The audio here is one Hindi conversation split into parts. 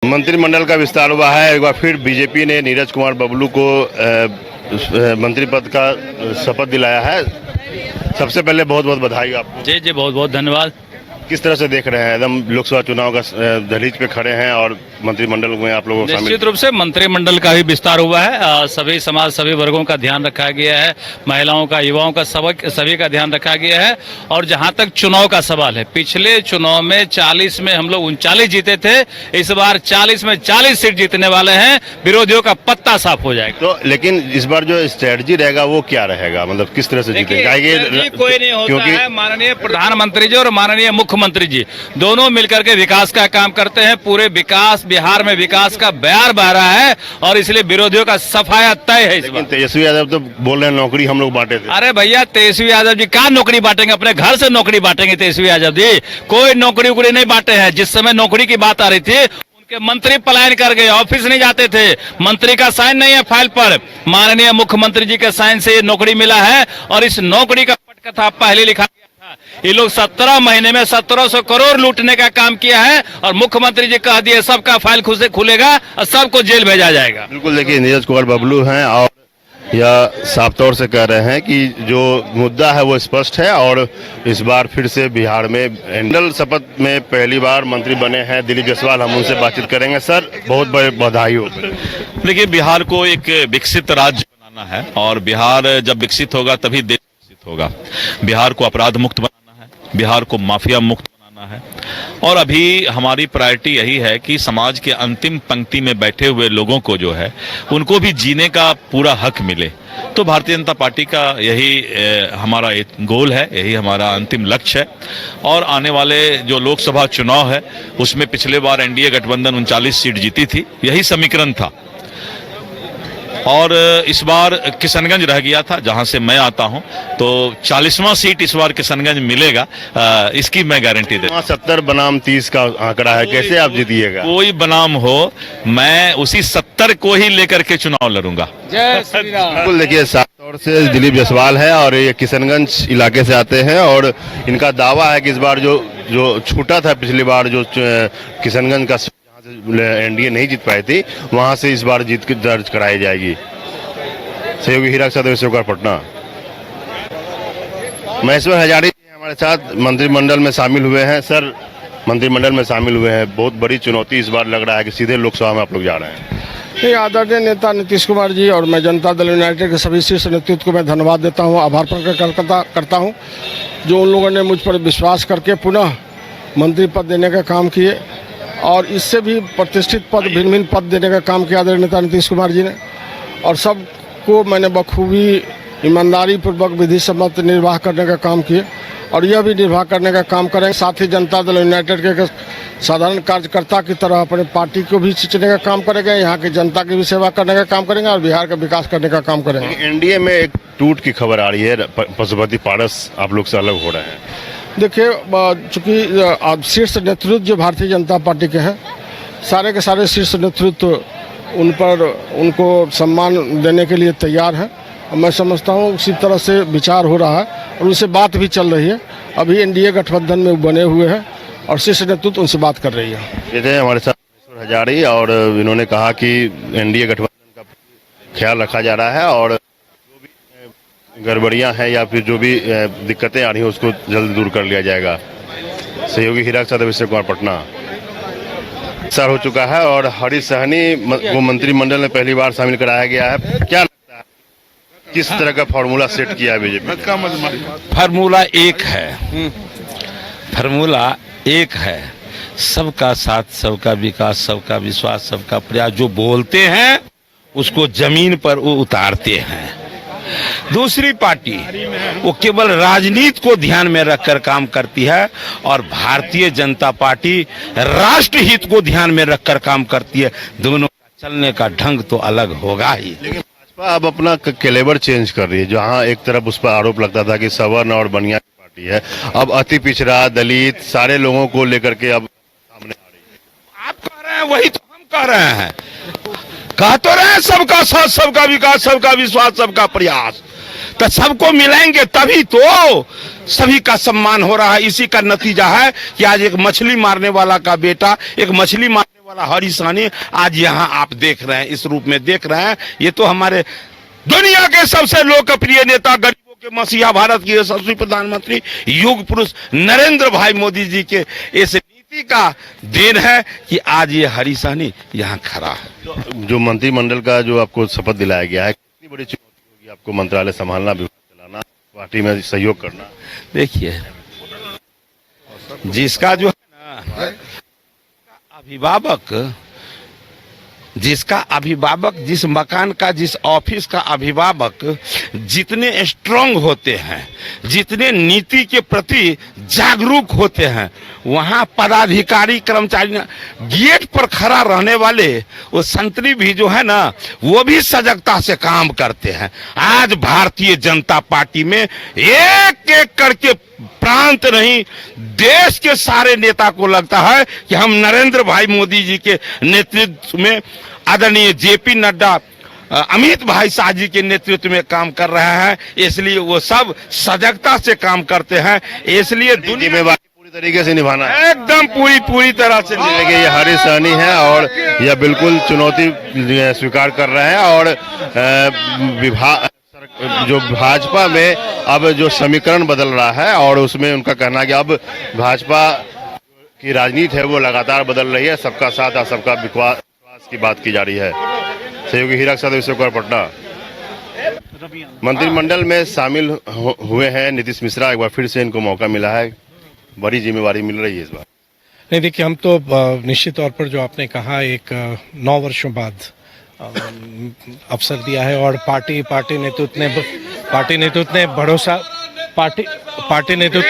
मंत्रिमंडल का विस्तार हुआ है। एक बार फिर बीजेपी ने नीरज कुमार बबलू को मंत्री पद का शपथ दिलाया है। सबसे पहले बहुत बहुत बधाई आपको। जी जी, बहुत बहुत धन्यवाद। किस तरह से देख रहे हैं? एकदम लोकसभा चुनाव का दहलीज पे खड़े हैं और मंत्रिमंडल में आप लोगों को शामिल। निश्चित रूप से मंत्रिमंडल का भी विस्तार हुआ है। सभी समाज, सभी वर्गों का ध्यान रखा गया है, महिलाओं का, युवाओं का, सभी का ध्यान रखा गया है। और जहां तक चुनाव का सवाल है, पिछले चुनाव में 40 में हम लोग 39 जीते थे। इस बार 40 में 40 सीट जीतने वाले हैं। विरोधियों का पत्ता साफ हो जाएगा। तो लेकिन इस बार जो स्ट्रेटजी रहेगा वो क्या रहेगा? मतलब किस तरह से जीतेंगे? कोई नहीं होता है। माननीय प्रधानमंत्री जी और माननीय मुख्यमंत्री जी दोनों मिलकर के विकास का काम करते हैं। पूरे विकास, बिहार में विकास का बयार बह रहा है और इसलिए विरोधियों का सफाया तय है। लेकिन तेजस्वी यादव तो बोल रहे हैं नौकरी हम लोग बांटे थे। अरे भैया, तेजस्वी यादव जी कहाँ नौकरी बांटेंगे? अपने घर से नौकरी बांटेंगे तेजस्वी यादव जी। कोई नौकरी उकरी नहीं बांटे हैं। जिस समय नौकरी की बात आ रही थी, उनके मंत्री पलायन कर गए, ऑफिस नहीं जाते थे, मंत्री का साइन नहीं है फाइल पर। माननीय मुख्यमंत्री जी के साइन से ये नौकरी मिला है और इस नौकरी का पटकथा पहले लिखा गया था। ये लोग 17 महीने में 1700 करोड़ लूटने का काम किया है और मुख्यमंत्री जी कह दिए सबका फाइल खुद से खुलेगा और सबको जेल भेजा जाएगा। बिल्कुल, देखिए नीरज कुमार बबलू हैं और यह साफ तौर से कह रहे हैं कि जो मुद्दा है वो स्पष्ट है और इस बार फिर से बिहार में मंडल शपथ में पहली बार मंत्री बने हैं दिलीप जायसवाल। हम उनसे बातचीत करेंगे। सर, बहुत बड़ी बधाई हो। देखिए, बिहार को एक विकसित राज्य बनाना है और बिहार जब विकसित होगा तभी देश विकसित होगा। बिहार को अपराध मुक्त बनाना है, बिहार को माफिया मुक्त बनाना है और अभी हमारी प्रायोरिटी यही है कि समाज के अंतिम पंक्ति में बैठे हुए लोगों को जो है उनको भी जीने का पूरा हक मिले। तो भारतीय जनता पार्टी का यही हमारा एक गोल है, यही हमारा अंतिम लक्ष्य है। और आने वाले जो लोकसभा चुनाव है उसमें पिछले बार एनडीए गठबंधन 39 सीट जीती थी, यही समीकरण था। और इस बार किशनगंज रह गया था जहां से मैं आता हूं, तो 40वां सीट इस बार किशनगंज मिलेगा, इसकी मैं गारंटी देता हूं। 70 बनाम 30 का आंकड़ा है, कैसे आप जीतिएगा? कोई बनाम हो, मैं उसी 70 को ही लेकर के चुनाव लड़ूंगा। जय श्री राम। बिल्कुल, देखिए साफ तौर से दिलीप जायसवाल है और ये किशनगंज इलाके से आते हैं और इनका दावा है कि इस बार जो छूटा था पिछली बार, जो किशनगंज का एनडीए नहीं जीत पाई थी, वहां से इस बार जीत के दर्ज कराई जाएगी। सहयोगी हीरा के साथ शिवकुमार पटना। महेश्वर हजारी हमारे साथ मंत्रिमंडल में शामिल हुए हैं। सर, मंत्रिमंडल में शामिल हुए हैं, बहुत बड़ी चुनौती इस बार लग रहा है कि सीधे लोकसभा में आप लोग जा रहे हैं। नहीं, आदरणीय नेता नीतीश कुमार जी और मैं जनता दल यूनाइटेड के सभी शीर्ष नेतृत्व को मैं धन्यवाद देता हूँ, आभार प्रकट करता हूँ, जो उन लोगों ने मुझ पर विश्वास करके पुनः मंत्री पद देने का काम किए और इससे भी प्रतिष्ठित पद, भिन्न भिन्न पद देने का काम किया आदरणीय नेता नीतीश कुमार जी ने। और सबको मैंने बखूबी, ईमानदारी पूर्वक, विधि सम्मत निर्वाह करने का काम किए और यह भी निर्वाह करने का काम करेंगे। साथ ही जनता दल यूनाइटेड के साधारण कार्यकर्ता की तरह अपने पार्टी को भी सींचने का काम करेंगे, यहाँ की जनता की भी सेवा करने का काम करेंगे और बिहार का विकास करने का काम करेंगे। एनडीए में एक टूट की खबर आ रही है, पशुपति पारस आप लोग से अलग हो रहे हैं। देखिए, चूँकि शीर्ष नेतृत्व जो भारतीय जनता पार्टी के हैं, सारे के सारे शीर्ष नेतृत्व उनको सम्मान देने के लिए तैयार हैं। मैं समझता हूँ उसी तरह से विचार हो रहा है और उनसे बात भी चल रही है। अभी एनडीए गठबंधन में बने हुए हैं और शीर्ष नेतृत्व उनसे बात कर रही है। ये थे हमारे साथ महेश्वर हजारी और इन्होंने कहा कि एनडीए गठबंधन का ख्याल रखा जा रहा है और जो भी गड़बड़ियां हैं या फिर जो भी दिक्कतें आ रही हैं उसको जल्द दूर कर लिया जाएगा। सहयोगी हीरा के साथ शिवकुमार पटना। सर हो चुका है और हरीश सहनी को मंत्रिमंडल में पहली बार शामिल कराया गया है। क्या लगता है किस तरह का फॉर्मूला सेट किया है बीजेपी? फार्मूला एक है, फार्मूला एक है, सबका साथ, सबका विकास, सबका विश्वास, सबका प्रयास। जो बोलते हैं उसको जमीन पर वो उतारते हैं। दूसरी पार्टी वो केवल राजनीति को ध्यान में रखकर काम करती है और भारतीय जनता पार्टी राष्ट्र हित को ध्यान में रखकर काम करती है। दोनों का चलने का ढंग तो अलग होगा ही। लेकिन भाजपा अब अपना कैलेबर चेंज कर रही है। जहां एक तरफ उस पर आरोप लगता था कि सवर्ण और बनिया की पार्टी है, अब अति पिछड़ा, दलित, सारे लोगों को लेकर के अब सामने आ रही है। आप कह रहे हैं वही तो हम कह रहे हैं, कह तो रहे हैं सबका साथ, सबका विकास, सबका विश्वास, सबका प्रयास। तो सबको मिलाएंगे तभी तो सभी का सम्मान हो रहा है। इसी का नतीजा है कि आज एक मछली मारने वाला का बेटा, एक मछली मारने वाला हरीश सहनी आज यहाँ आप देख रहे हैं, इस रूप में देख रहे हैं। ये तो हमारे दुनिया के सबसे लोकप्रिय नेता, गरीबों के मसीहा, भारत के यशस्वी प्रधानमंत्री, युग पुरुष नरेंद्र भाई मोदी जी के इस नीति का देन है कि आज ये हरीश सहनी यहाँ खड़ा है। जो मंत्रिमंडल का जो आपको शपथ दिलाया गया है, कितनी बड़ी चुनौती होगी आपको मंत्रालय संभालना, विभाग चलाना, पार्टी में सहयोग करना? देखिए, जिसका जो है ना जिसका अभिभावक, जिस मकान का, जिस ऑफिस का अभिभावक जितने स्ट्रांग होते हैं, जितने नीति के प्रति जागरूक होते हैं, वहां पदाधिकारी, कर्मचारी, गेट पर खड़ा रहने वाले वो संतरी भी जो है ना, वो भी सजगता से काम करते हैं। आज भारतीय जनता पार्टी में एक एक करके प्रांत नहीं, देश के सारे नेता को लगता है कि हम नरेंद्र भाई मोदी जी के नेतृत्व में, आदरणीय जेपी नड्डा, अमित भाई शाह जी के नेतृत्व में काम कर रहे हैं, इसलिए वो सब सजगता से काम करते हैं। इसलिए जिम्मेवारी पूरी तरीके से निभाना है, एकदम पूरी तरह से। देखिए, ये हरीश सहनी है और यह बिल्कुल चुनौती स्वीकार कर रहे हैं। और जो भाजपा में अब जो समीकरण बदल रहा है, और उसमें उनका कहना है कि अब भाजपा की राजनीति है वो लगातार बदल रही है, सबका साथ और सबका विश्वास की बात की जा रही है। सहयोगी हीरा के साथ विश्व कुमार, पटना। मंत्रिमंडल में शामिल हुए हैं नीतीश मिश्रा, एक बार फिर से इनको मौका मिला है, बड़ी जिम्मेवारी मिल रही है इस बार। नहीं, देखिए, हम तो निश्चित तौर पर जो आपने कहा, एक 9 वर्षों बाद अवसर दिया है और पार्टी नेतृत्व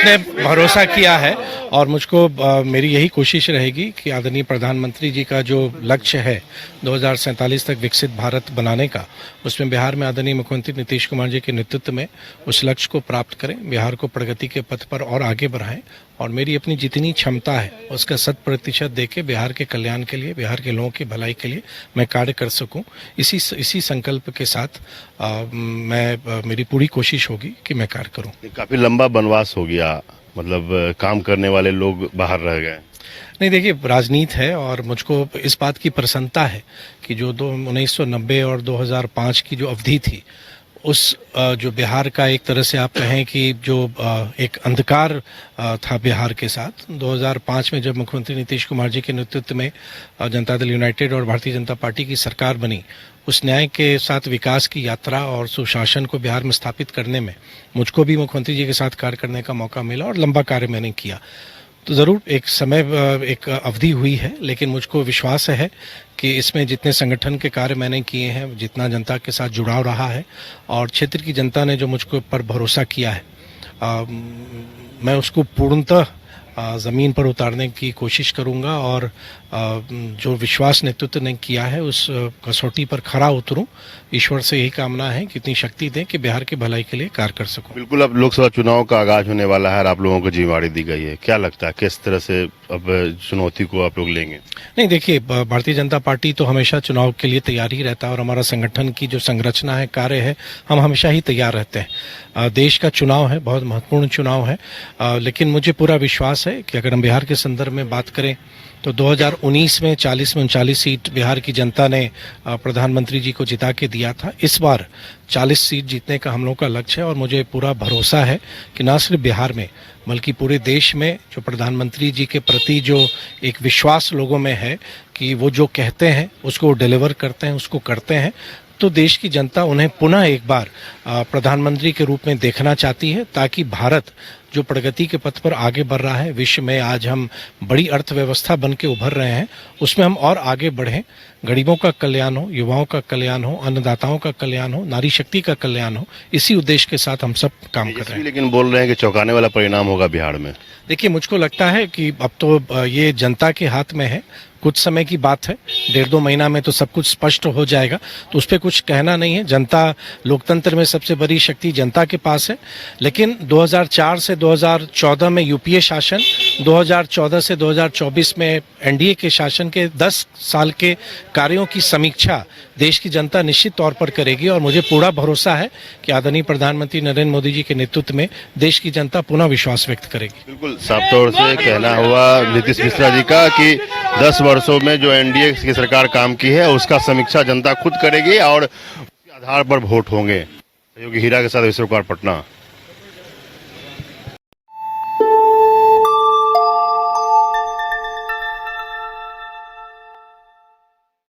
ने भरोसा किया है। और मुझको मेरी यही कोशिश रहेगी कि आदरणीय प्रधानमंत्री जी का जो लक्ष्य है 2047 तक विकसित भारत बनाने का, उसमें बिहार में आदरणीय मुख्यमंत्री नीतीश कुमार जी के नेतृत्व में उस लक्ष्य को प्राप्त करें, बिहार को प्रगति के पथ पर और आगे बढ़ाएं। और मेरी अपनी जितनी क्षमता है उसका 100% देके बिहार के कल्याण के लिए, बिहार के लोगों की भलाई के लिए मैं कार्य कर सकूं, इसी संकल्प के साथ मेरी पूरी कोशिश होगी कि मैं कार्य करूं। काफी लंबा वनवास हो गया, मतलब काम करने वाले लोग बाहर रह गए। नहीं, देखिए, राजनीति है और मुझको इस बात की प्रसन्नता है कि जो 1990 और 2005 की जो अवधि थी, उस जो बिहार का एक तरह से आप कहें कि जो एक अंधकार था बिहार के साथ, 2005 में जब मुख्यमंत्री नीतीश कुमार जी के नेतृत्व में जनता दल यूनाइटेड और भारतीय जनता पार्टी की सरकार बनी, उस न्याय के साथ विकास की यात्रा और सुशासन को बिहार में स्थापित करने में मुझको भी मुख्यमंत्री जी के साथ कार्य करने का मौका मिला और लंबा कार्य मैंने किया। तो ज़रूर एक अवधि हुई है, लेकिन मुझको विश्वास है कि इसमें जितने संगठन के कार्य मैंने किए हैं, जितना जनता के साथ जुड़ाव रहा है और क्षेत्र की जनता ने जो मुझको पर भरोसा किया है, मैं उसको पूर्णतः ज़मीन पर उतारने की कोशिश करूंगा और जो विश्वास नेतृत्व ने किया है उस कसौटी पर खरा उतरूं। ईश्वर से यही कामना है कि इतनी शक्ति दें कि बिहार की भलाई के लिए कार्य कर सकूं। बिल्कुल, अब लोकसभा चुनाव का आगाज होने वाला है और आप लोगों को जिम्मेवारी दी गई है, क्या लगता है किस तरह से अब चुनौती को आप लोग लेंगे? नहीं, देखिए, भारतीय जनता पार्टी तो हमेशा चुनाव के लिए तैयार ही रहता है और हमारा संगठन की जो संरचना है, कार्य है, हम हमेशा ही तैयार रहते हैं। देश का चुनाव है, बहुत महत्वपूर्ण चुनाव है, लेकिन मुझे पूरा विश्वास है कि अगर हम बिहार के संदर्भ में बात करें तो 2019 में 40 में 39 सीट बिहार की जनता ने प्रधानमंत्री जी को जिता के दिया था। इस बार 40 सीट जीतने का हम लोगों का लक्ष्य है और मुझे पूरा भरोसा है कि न सिर्फ बिहार में बल्कि पूरे देश में जो प्रधानमंत्री जी के प्रति जो एक विश्वास लोगों में है कि वो जो कहते हैं उसको डिलीवर करते हैं, उसको करते हैं, तो देश की जनता उन्हें पुनः एक बार प्रधानमंत्री के रूप में देखना चाहती है, ताकि भारत जो प्रगति के पथ पर आगे बढ़ रहा है, विश्व में आज हम बड़ी अर्थव्यवस्था बन के उभर रहे हैं, उसमें हम और आगे बढ़ें, गरीबों का कल्याण हो, युवाओं का कल्याण हो, अन्नदाताओं का कल्याण हो, नारी शक्ति का कल्याण हो, इसी उद्देश्य के साथ हम सब काम कर रहे हैं। लेकिन बोल रहे हैं कि चौंकाने वाला परिणाम होगा बिहार में। देखिए, मुझको लगता है कि अब तो ये जनता के हाथ में है, कुछ समय की बात है, 1.5-2 महीना में तो सब कुछ स्पष्ट हो जाएगा, तो उस पर कुछ कहना नहीं है। जनता, लोकतंत्र में सबसे बड़ी शक्ति जनता के पास है। लेकिन 2004 से 2014 में यूपीए शासन, 2014 से 2024 में एनडीए के शासन के 10 साल के कार्यों की समीक्षा देश की जनता निश्चित तौर पर करेगी और मुझे पूरा भरोसा है कि आदरणीय प्रधानमंत्री नरेंद्र मोदी जी के नेतृत्व में देश की जनता पुनः विश्वास व्यक्त करेगी। बिल्कुल साफ तौर से कहना हुआ नीतीश मिश्रा जी का कि 10 वर्षों में जो एनडीए की सरकार काम की है उसका समीक्षा जनता खुद करेगी और उसके आधार पर वोट होंगे। सहयोगी हीरा के साथ विश्व कुमार, पटना।